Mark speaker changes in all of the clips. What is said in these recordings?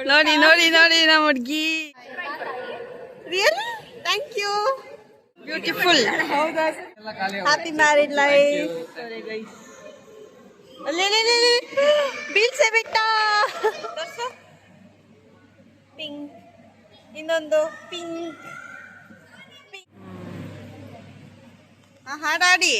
Speaker 1: ನೋಡಿ ನೋಡಿ ನೋಡಿ ನಮ್ಮ ಹುಡುಗಿ really thank you beautiful happy married life ಬೀಳ್ಸೆ ಬಿಟ್ಟ ಪಿಂಕ್ ಇನ್ನೊಂದು ಪಿಂಕ್ ಹಾಡಾಡಿ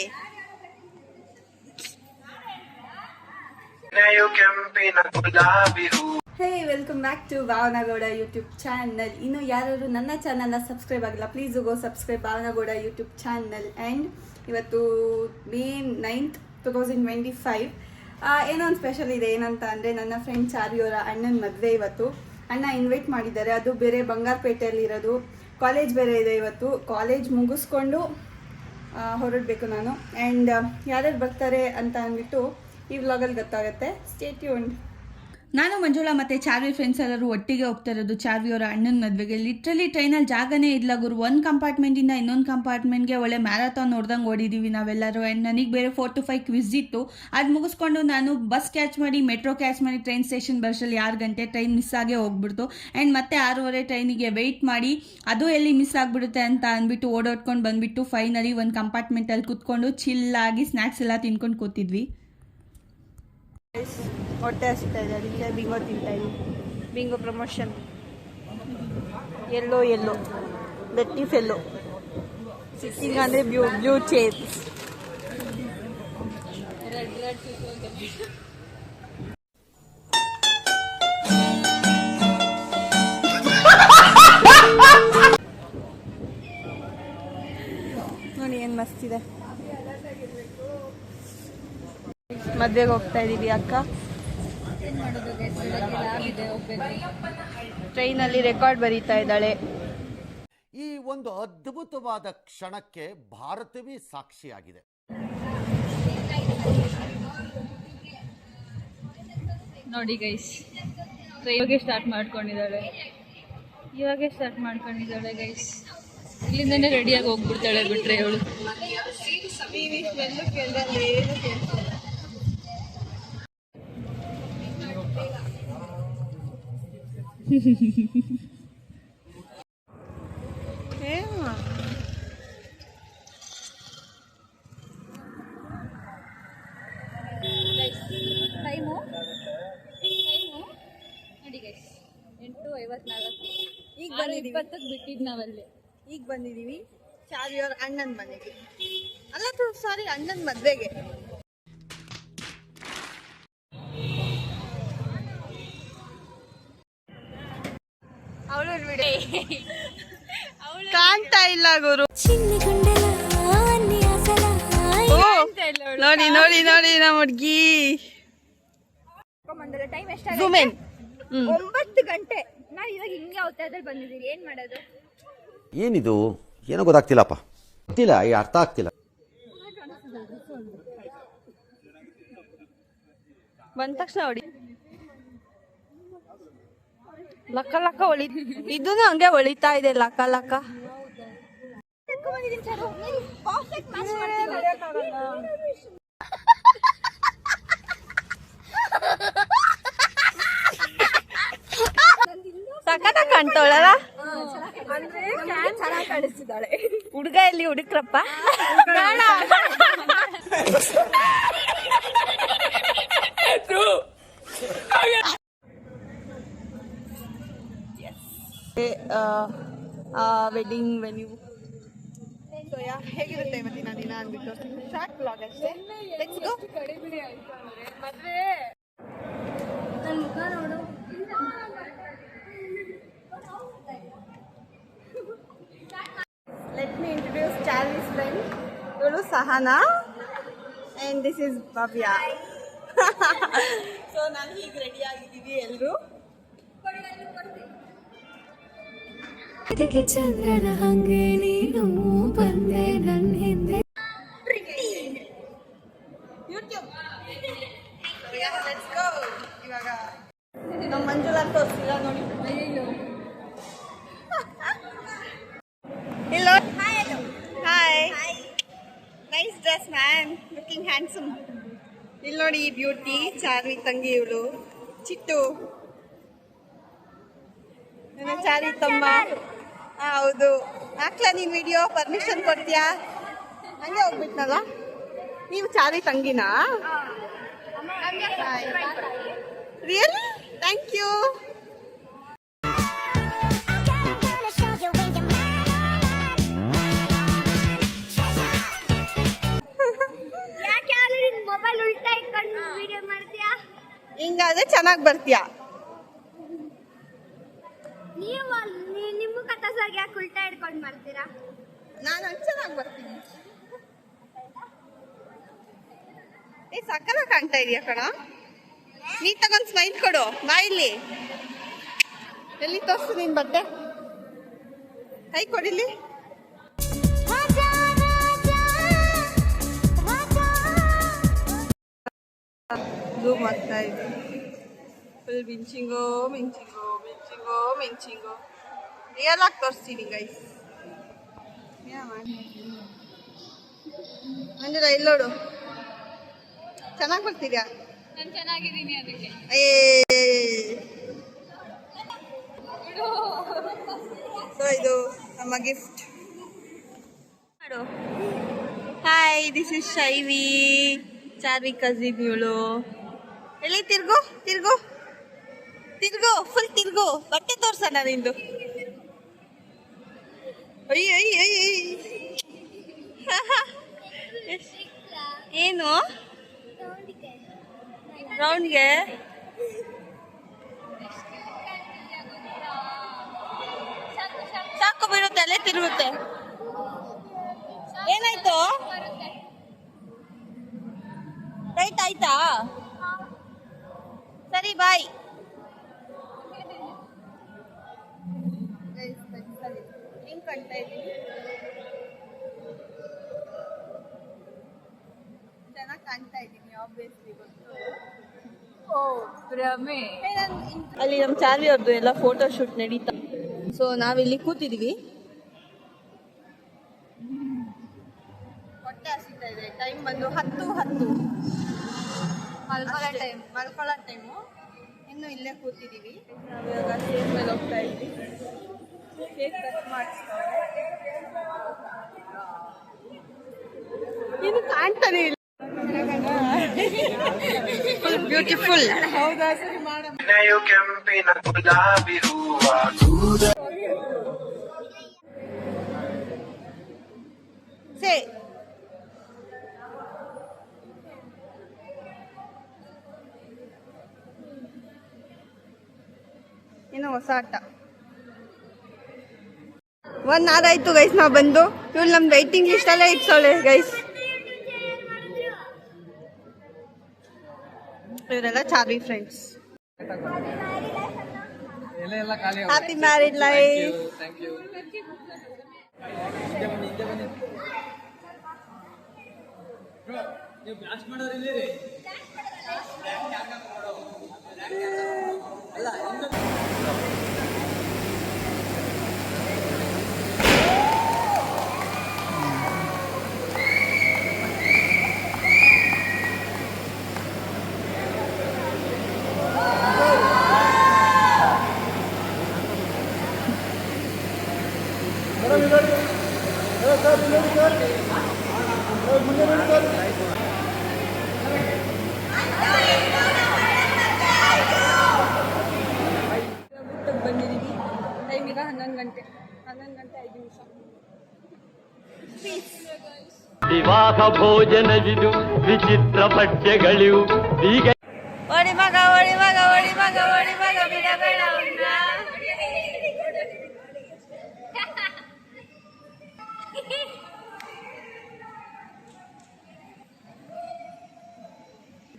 Speaker 1: hey welcome back to ಭಾವನಗೌಡ YouTube channel. ಇನ್ನು ಯಾರು ನನ್ನ ಚಾನಲ್ನ ಸಬ್ಸ್ಕ್ರೈಬ್ ಆಗಿಲ್ಲ please go subscribe Bhavanagowda YouTube channel. And ಇವತ್ತು May 9th 2025 ಏನೋ ಒಂದು ಸ್ಪೆಷಲ್ ಇದೆ. ಏನಂತ ಅಂದರೆ ನನ್ನ ಫ್ರೆಂಡ್ ಚಾರಿಯವರ ಅಣ್ಣನ ಮದುವೆ ಇವತ್ತು. ಅಣ್ಣ ಇನ್ವೈಟ್ ಮಾಡಿದ್ದಾರೆ, ಅದು ಬೇರೆ ಬಂಗಾರಪೇಟೆಯಲ್ಲಿ ಇರೋದು. ಕಾಲೇಜ್ ಬೇರೆ ಇದೆ ಇವತ್ತು. ಕಾಲೇಜ್ ಮುಗಿಸ್ಕೊಂಡು ಹೊರಡಬೇಕು ನಾನು. ಆ್ಯಂಡ್ ಯಾರ್ಯಾರು ಬರ್ತಾರೆ ಅಂತ ಅಂದ್ಬಿಟ್ಟು ಈ ವ್ಲಾಗಲ್ಲಿ ಗೊತ್ತಾಗುತ್ತೆ. Stay tuned. ನಾನು ಮಂಜುಳಾ ಮತ್ತು ಚಾರ್ವಿ ಫ್ರೆಂಡ್ಸ್ ಎಲ್ಲರೂ ಒಟ್ಟಿಗೆ ಹೋಗ್ತಾ ಇರೋದು ಚಾರ್ವಿಯವರ ಅಣ್ಣನ ಮದುವೆಗೆ. ಲಿಟ್ರಲಿ ಟ್ರೈನಲ್ಲಿ ಜಾಗನೇ ಇಲ್ಲ ಗುರು. ಒಂದು ಕಂಪಾರ್ಟ್ಮೆಂಟಿಂದ ಇನ್ನೊಂದು ಕಂಪಾರ್ಟ್ಮೆಂಟ್ಗೆ ಒಳ್ಳೆ ಮ್ಯಾರಥಾನ್ ನೋಡ್ದಂಗೆ ಓಡಿದ್ದೀವಿ ನಾವೆಲ್ಲರೂ. ಆ್ಯಂಡ್ ನನಗೆ ಬೇರೆ 4 to 5 ಕ್ವಿಜ್ ಇತ್ತು. ಅದು ಮುಗಿಸ್ಕೊಂಡು ನಾನು ಬಸ್ ಕ್ಯಾಚ್ ಮಾಡಿ ಮೆಟ್ರೋ ಕ್ಯಾಚ್ ಮಾಡಿ ಟ್ರೈನ್ ಸ್ಟೇಷನ್ ಬರೋಷ್ಟರಲ್ಲಿ 6 ಗಂಟೆ. ಟ್ರೈನ್ ಮಿಸ್ ಆಗೇ ಹೋಗ್ಬಿಡ್ತು. ಆ್ಯಂಡ್ ಮತ್ತೆ 6:30 ಟ್ರೈನಿಗೆ ವೆಯ್ಟ್ ಮಾಡಿ ಅದು ಎಲ್ಲಿ ಮಿಸ್ ಆಗಿಬಿಡುತ್ತೆ ಅಂತ ಅಂದ್ಬಿಟ್ಟು ಓಡಾಡ್ಕೊಂಡು ಬಂದುಬಿಟ್ಟು ಫೈನಲಿ ಒಂದು ಕಂಪಾರ್ಟ್ಮೆಂಟಲ್ಲಿ ಕೂತ್ಕೊಂಡು ಚಿಲ್ಲಾಗಿ ಸ್ನ್ಯಾಕ್ಸ್ ಎಲ್ಲ ತಿನ್ಕೊಂಡು ಕೂತಿದ್ವಿ. ಹೊಟ್ಟೆ ಹಸಿತಾ ಇದೆ, ಅದಕ್ಕೆ ಬಿಂಗೋ ತಿಂತಾ ಇದ್ವಿ. ಬಿಂಗೋ ಪ್ರಮೋಷನ್ ಎಲ್ಲೋ ಲಟ್ಟೀಫ್ ಎಲ್ಲೋ ಸಿಟ್ಟಿಂಗ್ ಅಂದರೆ ಬ್ಲೂ ಚೇರ್. ನೋಡಿ ಏನು ಮಸ್ತಿದೆ. ಮದ್ವೆಗೆ ಹೋಗ್ತಾ ಇದೀವಿ ಅಕ್ಕ. ಟ್ರೈನಲ್ಲಿ ರೆಕಾರ್ಡ್ ಬರೀತಾ ಇದ್ದಾಳೆ.
Speaker 2: ಈ ಒಂದು ಅದ್ಭುತವಾದ ಕ್ಷಣಕ್ಕೆ ಭಾರತವೇ ಸಾಕ್ಷಿಯಾಗಿದೆ.
Speaker 3: ನೋಡಿ ಗೈಸ್, ಇವಾಗೆ ಸ್ಟಾರ್ಟ್ ಮಾಡ್ಕೊಂಡಿದ್ದಾಳೆ ಗೈಸ್. ಇಲ್ಲಿಂದನೇ ರೆಡಿಯಾಗಿ ಹೋಗ್ಬಿಡ್ತಾಳೆ ಬಿಟ್ರೆ ಅವಳು. ಟೈಮು ನೋಡಿ ಗೈಸ್ 8:54. ಈಗ 20ಕ್ಕೆ ಬಿಟ್ಟಿದ್ದು ನಾವಲ್ಲಿ.
Speaker 1: ಈಗ ಬಂದಿದ್ದೀವಿ ಚಾರಿಯವರ ಅಣ್ಣನ ಮನೆಗೆ. ಅಲ್ಲ ಸಾರಿ, ಅಣ್ಣನ ಮದುವೆಗೆ. ಕಾಣ್ತಾ ಇಲ್ಲ ಗುರು. ನೋಡಿ ನೋಡಿ ನೋಡಿ ನಮ್ಮ ಹುಡುಗಿ.
Speaker 3: ಟೈಮ್ ಎಷ್ಟಾಗಿದೆ? 9 ಗಂಟೆ. ನಾನು ಇವಾಗ ಹಿಂಗೆ ಅವತಾರದಲ್ಲಿ ಬಂದಿದ್ದೀವಿ. ಏನ್ ಮಾಡೋದು?
Speaker 2: ಏನಿದು ಏನೋ ಗೊತ್ತಾಗ್ತಿಲ್ಲಪ್ಪ, ಗೊತ್ತಿಲ್ಲ, ಅರ್ಥ ಆಗ್ತಿಲ್ಲ.
Speaker 1: ಬಂದ ತಕ್ಷಣ ಹೊಡಿ ಲಕ್ಕ ಹೊಳಿ. ಇದನ್ನು ಹಂಗೆ ಹೊಳಿತಾ ಇದೆ ಲಕ್ಕ. ಸಖತ್ ಕಾಣ್ತಾಳಲ್ಲ ಹುಡುಗ. ಎಲ್ಲಿ ಹುಡುಕ್ರಪ್ಪ? Wedding venue. ಸೊ ಹೇಗಿರುತ್ತೆ ಇವತ್ತಿನ ದಿನ ಅಂದ್ಬಿಟ್ಟು ಶಾರ್ಟ್ ಬ್ಲಾಗ್ ಅಷ್ಟೇ. Let's go. Let me introduce Charvi's friend. ಇವಳು Sahana and this is Bhavya. So ನಾನು ಹೀಗೆ ರೆಡಿ ಆಗಿದ್ದೀವಿ ಎಲ್ಲರೂ.
Speaker 4: ಚಂದ್ರನ ಹಂಗೆ ನೀನು ಬಂದೆ ನನ್ನ ಹಿಂದೆ.
Speaker 1: ಇವಾಗ ನಮ್ಮ ಮಂಜುಳಾ ತೋರಿಸಿಲ್ಲ ನೋಡಿ. Hello. Hi. Nice dress, man. Looking handsome. ಇಲ್ಲಿ ನೋಡಿ ಬ್ಯೂಟಿ ಚಾರ್ವಿ ತಂಗಿ ಇವಳು ಚಿಟ್ಟು. ಚಾರಿ ತಮ್ಮ. ಹೌದು, ಹಾಕ್ಲಾ ನೀನ್ ವಿಡಿಯೋ? ಪರ್ಮಿಷನ್ ಕೊಡ್ತೀಯಾ? ಹಂಗೆ ಹೋಗ್ಬಿಟ್ನಲ್ಲ. ನೀವು ಚಾರಿ ತಂಗಿನಾ? ರಿಯಲಿ? Thank you.
Speaker 3: ಮೊಬೈಲ್ ಉಲ್ಟಾ ಇಟ್ಕೊಂಡು ವಿಡಿಯೋ ಮಾಡ್ತೀಯಾ?
Speaker 1: ಹಿಂಗಾದ್ರೆ ಚೆನ್ನಾಗಿ ಬರ್ತೀಯಾ?
Speaker 3: ನೀವು ನಿಮ್ಮ ಕಥಸಾಗಿ ಯಾಕೆ ಉಲ್ಟಾ ಇಟ್ಕೊಂಡು ಮಾಡ್ತೀರಾ?
Speaker 1: ನಾನು ಚೆನ್ನಾಗಿ ಬರ್ತೀನಿ. ಸಕ್ಕಲ ಕಾಣ್ತಾ ಇದೆಯಾ ಕಣ? ನೀ ತಗೊಂಡ್ ಸ್ಮೈಲ್ ಕೊಡು. ಬಾ ಇಲ್ಲಿ. ಎಲ್ಲಿ ತೋರ್ಸು ನಿನ್ ಬಟ್ಟೆ? ಕೈ ಕೊಡಿಲಿ. ಝೂಮ್ ಆಗ್ತಾ ಇದೆ. ಫುಲ್ ಮಿಂಚಿಂಗೋ ಮಿಂಚಿಂಗೋ ಮಿಂಚಿಂಗೋ ಮಿಂಚಿಂಗೋ. ರಿಯಲ್ ಆಗಿ ತೋರಿಸ್ತೀನಿ ಗೈಸ್. ಮಂಜುಳ ಇಲ್ಲೋಡು. ಚೆನ್ನಾಗಿ ಬರ್ತೀರಾ?
Speaker 3: ನಾನು ಚೆನ್ನಾಗಿದ್ದೀನಿ ಅದಕ್ಕೆ.
Speaker 1: ಸೊ ಇದು ನಮ್ಮ gift. Hi, this is Shaivi, Charvi cousin ಇವಳು. ಎಲ್ಲಿ ತಿರ್ಗು ತಿರ್ಗು ತಿರ್ಗು, ಫುಲ್ ತಿರ್ಗು. ಬಟ್ಟೆ ತೋರ್ಸೋಣ ನಿಂದು. ಅಯ್ಯ ಅಯ್ಯ ಅಯ್ಯ. ಏನು ರೌಂಡ್ಗೆ? ಸಾಕು ಬಿಡು, ತಲೆ ತಿರುಗುತ್ತೆ. ಏನಾಯ್ತು? ರೈಟ್ ಆಯ್ತಾ? ಸರಿ, ಬಾಯ್. ಹೆಂಗ್ ಕಾಣ್ತಾ ಇದ್ದೀನಿ? ಚೆನ್ನಾಗಿ ಕಾಣ್ತಾ ಇದ್ದೀನಿ, ಆಬ್ವಿಯಸ್ಲಿ ಗೊತ್ತು. ಅಲ್ಲಿ ನಮ್ಮ ಚಾರ್ವಿ ಅವ್ರದ್ದು ಎಲ್ಲ ಫೋಟೋ ಶೂಟ್ ನಡೀತಾ. ಸೊ ನಾವಿಲ್ಲಿ ಕೂತಿದೀವಿ. ಹೊಟ್ಟೆ ಹಸಿತಾ ಇದೆ. ಟೈಮ್ ಬಂದು 10:10. ಮಲ್ಕೊಳ್ಳೋ ಟೈಮು. ಇನ್ನು ಇಲ್ಲೇ ಕೂತಿದೀವಿ. ನಾವಿವಾಗ ಸ್ಟೇಜ್ ಮೇಲೆ ಹೋಗ್ತಾ ಇದ್ವಿ. ಕೇಕ್ ಕಟ್ ಮಾಡಿಸ್ತಾರೆ. ಇನ್ನು ಕಾಣ್ತಾನೆ ಇಲ್ಲ. Full beautiful. ಹೌದಾ? ಸರಿ ಮಾಡೋಣ.
Speaker 5: ಕೆಂಪಿನ ಗುಲಾಬಿ ಹೂವ
Speaker 1: ಸೇ ಇನ್ನು ಹೊಸ ಆಟ. 1 hour ಆಯ್ತು ಗೈಸ್ ನಾವು ಬಂದು. ಇವಳು ನಮ್ ವೈಟಿಂಗ್ ಲಿಸ್ಟ್ ಅಲ್ಲೇ ಇಟ್ಸೋಳೆ ಗೈಸ್. ಇವರೆಲ್ಲ Charvi friends. Happy married life. ಬಂದಿದ್ದೀವಿ. ಟೈಮ್ ಈಗ 11 ಗಂಟೆ 5 ನಿಮಿಷ.
Speaker 6: ವಿವಾಹ ಭೋಜನವಿದು ವಿಚಿತ್ರ ಪಠ್ಯಗಳಿವು ಈಗ
Speaker 1: ಓಡಿ ಮಗ ಓಡಿ ಮಗ ಓಡಿ ಮಗ ಓಡಿ ಮಗ ಬಿಡಬೇಡ ಅವ್ನ.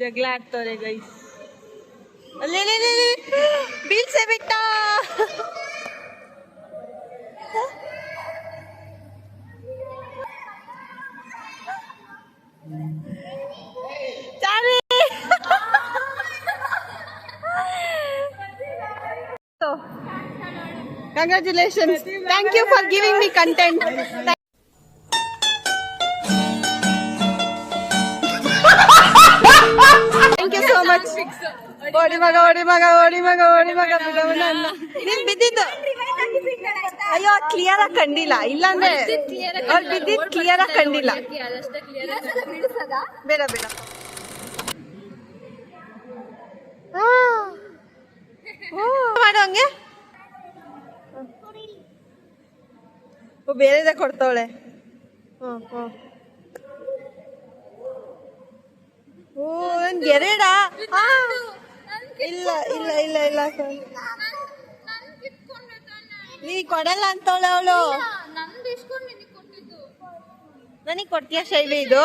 Speaker 1: ಜಗಳ ಆಡ್ತವ್ರೆ ಗೈಸ್. ಅಲ್ಲಿ ಬೀಳ್ಸೆ ಬಿಟ್ಟ. Congratulations. Thank you for giving me content. Thank you so much.
Speaker 7: ಓಡಿ ಮಗ ಓಡಿ ಮಗ ಓಡಿ ಮಗ ಓಡಿ ಮಗ ಬಿಡವನ ಅಲ್ಲ ನೀನ್ ಬಿದ್ದಿದ್ದು ಅಯ್ಯೋ ಕ್ಲಿಯರ್ ಆಗಿ ಕಂಡಿಲ್ಲ ಇಲ್ಲಾಂದ್ರೆ ಅವ್ರು ಬಿದ್ದಿದ್ದು ಕ್ಲಿಯರ್ ಆಗಿ ಕಂಡಿಲ್ಲ ಬೇಡ ಬೇಡ ಮಾಡು ಹಂಗೆ ಬೇರೆದೇ ಕೊಡ್ತಾವಳೆ ಓ ನನ್ ಗೆರೆಡ ಇಲ್ಲ ಇಲ್ಲ ಇಲ್ಲ ಇಲ್ಲ ನೀ ಕೊಡಲ್ಲ ಅಂತವಳೆ ಅವಳು ನನಗ್ ಕೊಡ್ತೀಯ ಶೈವಿ ಇದು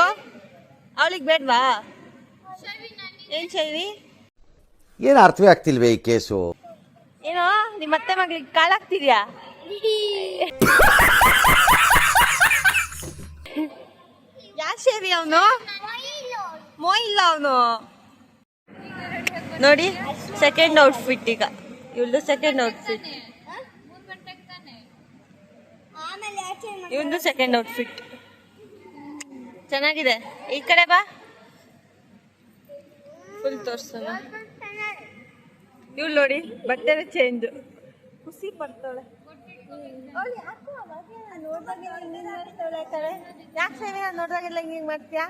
Speaker 7: ಅವಳಿಗೆ ಬೇಡ್ವಾ ಏನ್ ಶೈವಿ
Speaker 2: ಏನು ಅರ್ಥವೇ ಆಗ್ತಿಲ್ವೇ ಈ ಕೇಸು?
Speaker 7: ಏನೋ ನಿಮ್ಮ ಅತ್ತೆ ಮಗಳಿಗೆ ಕಾಳಾಗ್ತಿದ್ಯಾ ಯಾರ್ ಶೇವಿ ಅವನು ಇಲ್ಲ ಅವನು ನೋಡಿ ಸೆಕೆಂಡ್ ಔಟ್ಫಿಟ್ ಈಗ ಇವಳ್ದು ಸೆಕೆಂಡ್ ಔಟ್ಫಿಟ್ ಇವೊಂದು ಸೆಕೆಂಡ್ ಔಟ್ಫಿಟ್ ಚೆನ್ನಾಗಿದೆ ಈ ಕಡೆ ಬಾ ಫುಲ್ ತೋರ್ಸೋಣ ಇವಳು ನೋಡಿ ಬಟ್ಟೆ ಚೇಂಜ್ ಖುಷಿ ಪಡ್ತಾಳೆ ಯಾಕೆ ಸೇವೆ ನೋಡ್ದಾಗೆಲ್ಲ ಹಿಂಗ್ ಮಾಡ್ತೀಯಾ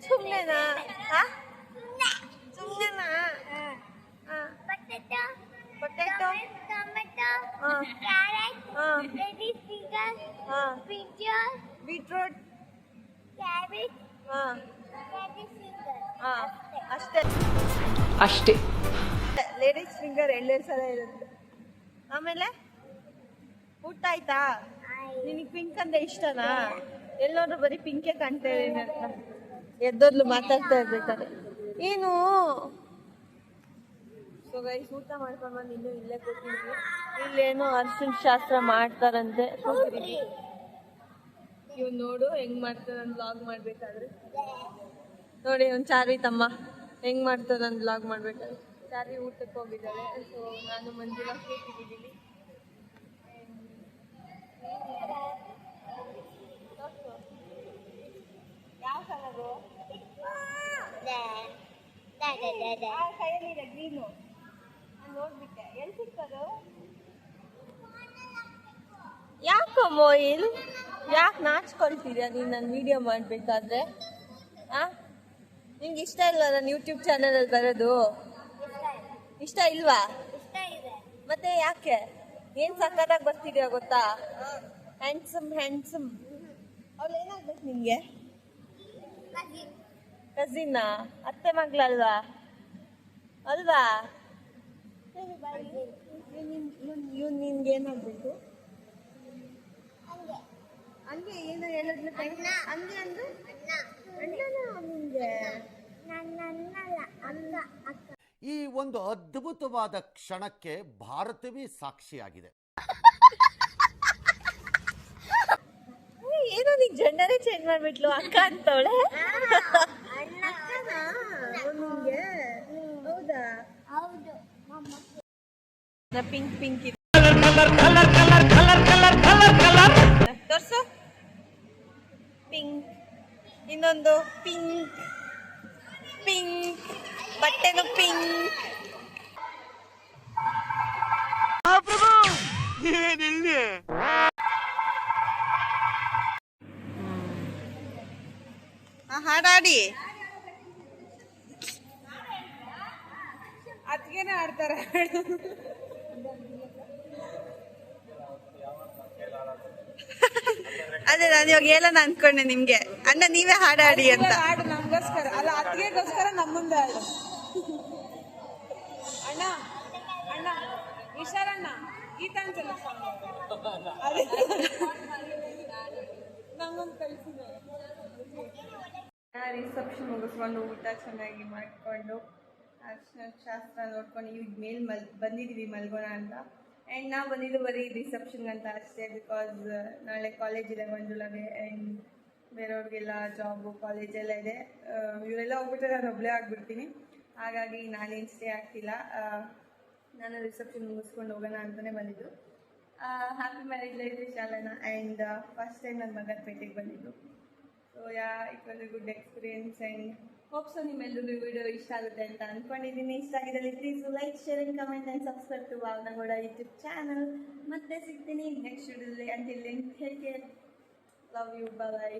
Speaker 7: ಸುಮ್ನೆನಾ ಸುಮ್ನೆನಾ ಪೊಟೆಟೊ ಬೀಟ್ರೂಟ್
Speaker 4: ಅಷ್ಟೇ
Speaker 7: ಲೇಡೀಸ್ ಫಿಂಗರ್ 2 ಸಲ ಇರುತ್ತೆ. ಆಮೇಲೆ ಊಟ ಆಯ್ತಾ? ನಿನಗೆ ಪಿಂಕ್ ಅಂದ್ರೆ ಇಷ್ಟನಾ? ಎಲ್ಲೋದ್ರು ಬರೀ ಪಿಂಕೆ ಕಾಣ್ತೇವೆ ಅಂತ ಎದ್ದೋದ್ಲು ಮಾತಾಡ್ತಾ ಇರ್ಬೇಕಾದ್ರೆ ಏನು. ಸೊ ಗೈಸ್ ಊಟ ಮಾಡ್ಕೊಂಡು ಬಂದು ಇನ್ನೂ ಇಲ್ಲೇ ಕೂತಿದ್ವಿ. ಇಲ್ಲೇನೋ ಅರ್ಶಿನ ಶಾಸ್ತ್ರ ಮಾಡ್ತಾರಂತೆ. ಇವ್ ನೋಡು ಹೆಂಗ್ ಮಾಡ್ತಾರೆ ನಾನು ಬ್ಲಾಗ್ ಮಾಡ್ಬೇಕಾದ್ರೆ. ನೋಡಿ ಒಂದು ಚಾರ್ವಿ ತಮ್ಮ ಹೆಂಗ್ ಮಾಡ್ತಾರೆ ನಾನು ಬ್ಲಾಗ್ ಮಾಡ್ಬೇಕಾದ್ರೆ. ಚಾರ್ವಿ ಊಟಕ್ಕೆ ಹೋಗಿದ್ದಾಳೆ. ಸೊ ನಾನು ಮಂಜುಳಾ ಕೂತಿದ್ದೀನಿ. ಯಾವ ಕಲರು? ಕೈಯಲ್ಲಿದೆ ಗ್ರೀನು. ನೋಡ್ಬಿಟ್ಟೆ ಎಲ್ಲಿ ಸಿಕ್ಕದು? ಯಾಕೋ ಮೊಯಿಲ್ ಯಾಕೆ ನಾಚ್ಕೊಳ್ತಿದ್ಯಾ ನೀನು ನನ್ನ ವಿಡಿಯೋ ಮಾಡಬೇಕಾದ್ರೆ? ನಿಂಗೆ ಇಷ್ಟ ಇಲ್ವಾ ನಾನು ಯೂಟ್ಯೂಬ್ ಚಾನಲಲ್ಲಿ ಬರೋದು? ಇಷ್ಟ ಇಲ್ವಾ? ಮತ್ತೆ ಯಾಕೆ? ಏನು ಸಕ್ಕತ್ತಾಗಿ ಬರ್ತಿದ್ಯಾ ಗೊತ್ತಾ? Handsome handsome. ಅವಳು ಏನಾಗ್ಬೇಕು ನಿಂಗೆ? ಕಸಿನ್ನಾ? ಅತ್ತೆ ಮಗಳಲ್ವಾ? ಅಲ್ವಾ? ಇವ್ನು ನಿನ್ಗೆ ಏನಾಗಬೇಕು? ಹಂಗೆ ಏನೋ ಹೇಳಿದ್ಲು. ಹಂಗೆ ಅಂದ್ರೆ ಅಣ್ಣನ ನಿಂಗೆ
Speaker 2: ಈ ಒಂದು ಅದ್ಭುತವಾದ ಕ್ಷಣಕ್ಕೆ ಭಾರತವೇ ಸಾಕ್ಷಿಯಾಗಿದೆ.
Speaker 7: ಏನೋ ನೀನ್ ಜೆಂಡರೇ ಚೇಂಜ್ ಮಾಡ್ಬಿಟ್ಲು. ಅಕ್ಕ ಅಂತವಳೆ. ನಿಂಗೆ ಹೌದಾ? ಪಿಂಕ್ ಪಿಂಕ್ ಇದೆ. ತೋರ್ಸು. ಪಿಂಕ್. ಇನ್ನೊಂದು ಪಿಂಕ್ ಪಿಂಕ್. ಬಟ್ಟೆನು ಪಿಂಕ್. ಹಾಡಾಡಿ ಅದ್ಗೇನೆ ಆಡ್ತಾರೆ. ಅದೇ ನಾನು ಇವಾಗ ಹೇಳೋಣ ಅನ್ಕೊಂಡೆ ನಿಮ್ಗೆ. ಅಣ್ಣ ನೀವೇ ಹಾಡಾಡಿ ಅಂತ. ಹಾಡು ನಮಗೋಸ್ಕರ ಅಲ್ಲ, ಅತ್ತಿಗೆಗೋಸ್ಕರ ನಮ್ಮ ಮುಂದೆ ಹಾಡು. ಅಣ್ಣ ಅಣ್ಣ ವಿಶಾಲಣ್ಣ ಗೀತಾಂಜಲಿ ನಮ್ಮೊಂದು ಕಲಿಸಿದ್ರು. ರಿಸೆಪ್ಷನ್ ಮುಗಿಸ್ಕೊಂಡು ಊಟ ಚೆನ್ನಾಗಿ ಮಾಡಿಕೊಂಡು ಅರ್ಶಿನ ಶಾಸ್ತ್ರ ನೋಡ್ಕೊಂಡು ಈಗ ಮೇಲೆ ಬಂದಿದ್ದೀವಿ ಮಲ್ಗೋಣ ಅಂತ. ಆ್ಯಂಡ್ ನಾವು ಬಂದಿದ್ದು ಬರೀ ರಿಸೆಪ್ಷನ್ಗೆ ಅಂತ ಅಷ್ಟೇ. ಬಿಕಾಸ್ ನಾಳೆ ಕಾಲೇಜ್ ಇದೆ ಮಂಜುಳಾಗೆ ಆ್ಯಂಡ್ ಬೇರೆಯವ್ರಿಗೆಲ್ಲ ಜಾಬು ಕಾಲೇಜೆಲ್ಲ ಇದೆ. ಇವರೆಲ್ಲ ಹೋಗ್ಬಿಟ್ರೆ ನಾನು ಒಬ್ಬಳೇ ಆಗಿಬಿಡ್ತೀನಿ. ಹಾಗಾಗಿ ನಾನೇನು ಸ್ಟೇ ಆಗ್ತಿಲ್ಲ. ನಾನು ರಿಸೆಪ್ಷನ್ ಮುಗಿಸ್ಕೊಂಡು ಹೋಗೋಣ ಅಂತಲೇ ಬಂದಿದ್ದು. ಹ್ಯಾಪಿ ಮ್ಯಾರೇಜ್ ಲೈಫ್ ವಿಶಾಲನ. ಆ್ಯಂಡ್ ಫಸ್ಟ್ ಟೈಮ್ ನನ್ನ ಮಗನ ಭೇಟಿಗೆ ಬಂದಿದ್ದು. So it was a good experience. And hopes ನಿಮ್ಮೆಲ್ಲರಿಗೂ ವಿಡಿಯೋ ಇಷ್ಟ ಆಗುತ್ತೆ ಅಂತ ಅಂದ್ಕೊಂಡಿದ್ದೀನಿ. ಇಷ್ಟ ಆಗಿದ್ದಲ್ಲಿ please like, share and comment and subscribe to ಭಾವನಗೌಡ YouTube channel. ಮತ್ತೆ ಸಿಗ್ತೀನಿ ನೆಕ್ಸ್ಟ್ ವಿಡಿಯೋದಲ್ಲಿ. Until then take care, love you, bye.